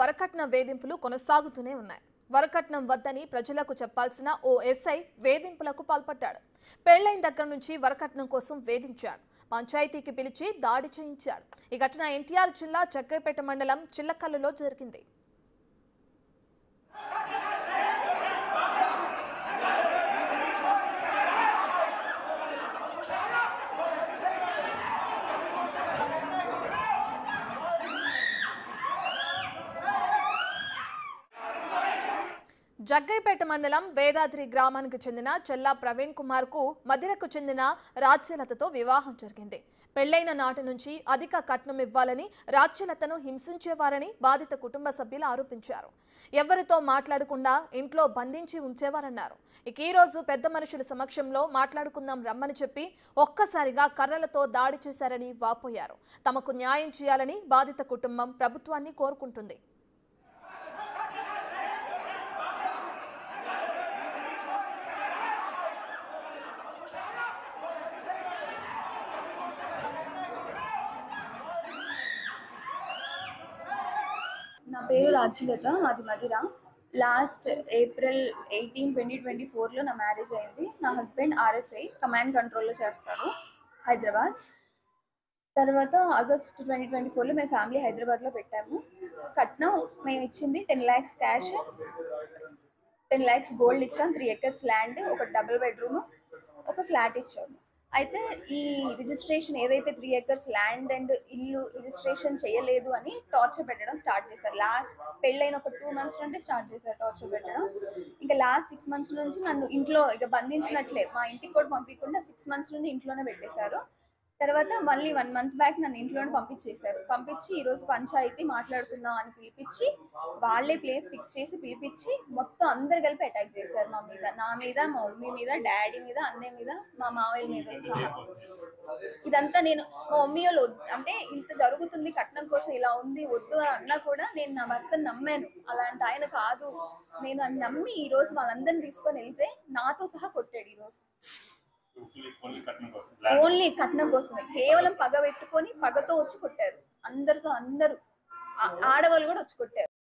వరకట్న వేధింపులు కొనసాగుతూనే ఉన్నాయి. వరకట్నం వద్దని ప్రజలకు చెప్పాల్సిన ఓ ఎస్ఐ వేధింపులకు పాల్పడ్డాడు. పెళ్లైన దగ్గర నుంచి వరకట్నం కోసం వేధించాడు. పంచాయతీకి పిలిచి దాడి చేయించాడు. ఈ ఘటన ఎన్టీఆర్ జిల్లా జగ్గైపేట మండలం చిల్లకల్లులో జరిగింది. జగ్గైపేట మండలం వేదాద్రి గ్రామానికి చెందిన చెల్లా ప్రవీణ్ కుమార్ కు మదిరకు చెందిన రాజ్యలతతో వివాహం జరిగింది. పెళ్లైన నాటి నుంచి అధిక కట్నం ఇవ్వాలని రాజ్యలతను హింసించేవారని బాధిత కుటుంబ సభ్యులు ఆరోపించారు. ఎవరితో మాట్లాడకుండా ఇంట్లో బంధించి ఉంచేవారన్నారు. ఇక ఈ రోజు పెద్ద మనుషుల సమక్షంలో మాట్లాడుకుందాం రమ్మని చెప్పి ఒక్కసారిగా కర్రలతో దాడి చేశారని వాపోయారు. తమకు న్యాయం చేయాలని బాధిత కుటుంబం ప్రభుత్వాన్ని కోరుకుంటుంది. నా పేరు రాజ్యలత, మాది మదిర. లాస్ట్ ఏప్రిల్ 18, 2024లో నా మ్యారేజ్ అయింది. నా హస్బెండ్ ఆర్ఎస్ఐ కమాండ్ కంట్రోల్లో చేస్తారు హైదరాబాద్. తర్వాత ఆగస్ట్ 2024లో మేము ఫ్యామిలీ హైదరాబాద్లో పెట్టాము. కట్నం మేము ఇచ్చింది 10 lakhs క్యాష్, 10 lakhs గోల్డ్ ఇచ్చాం, 3 acres ల్యాండ్, ఒక డబుల్ బెడ్రూమ్, ఒక ఫ్లాట్ ఇచ్చాము. అయితే ఈ రిజిస్ట్రేషన్ ఏదైతే 3 acres ల్యాండ్ అండ్ ఇల్లు రిజిస్ట్రేషన్ చేయలేదు అని టార్చర్ పెట్టడం స్టార్ట్ చేశారు. లాస్ట్ పెళ్ళైన ఒక 2 months నుండి స్టార్ట్ చేశారు టార్చర్ పెట్టడం. ఇంకా లాస్ట్ 6 months నుంచి నన్ను ఇంట్లో ఇక బంధించినట్లే, మా ఇంటికి కూడా పంపించకుండా 6 months నుండి ఇంట్లోనే పెట్టేశారు. తర్వాత మళ్ళీ 1 month బ్యాక్ నన్ను ఇంట్లోనే పంపించేశారు. పంపించి ఈరోజు పంచాయతీ మాట్లాడుకుందాం అని పిలిపించి వాళ్ళే ప్లేస్ ఫిక్స్ చేసి పిలిపించి మొత్తం అందరు కలిపి అటాక్ చేశారు మా మీద, నా మీద, మా మమ్మీ మీద, డాడీ మీద, అన్నయ్య మీద, మా మావయ్య మీద. ఇదంతా నేను మా మమ్మీ వాళ్ళు అంటే ఇంత జరుగుతుంది కట్నం కోసం ఇలా ఉంది వద్దు అని అన్నా కూడా నేను నా భర్తను నమ్మాను. అలాంటి ఆయన కాదు, నేను అని నమ్మి ఈ రోజు వాళ్ళందరిని తీసుకొని వెళ్తే నాతో సహా కొట్టాడు. ఈరోజు ఓన్లీ కట్నం కోసమే, కేవలం పగ పెట్టుకొని పగతో వచ్చి కొట్టారు. అందరితో అందరూ ఆడవాళ్ళు కూడా వచ్చి కొట్టారు.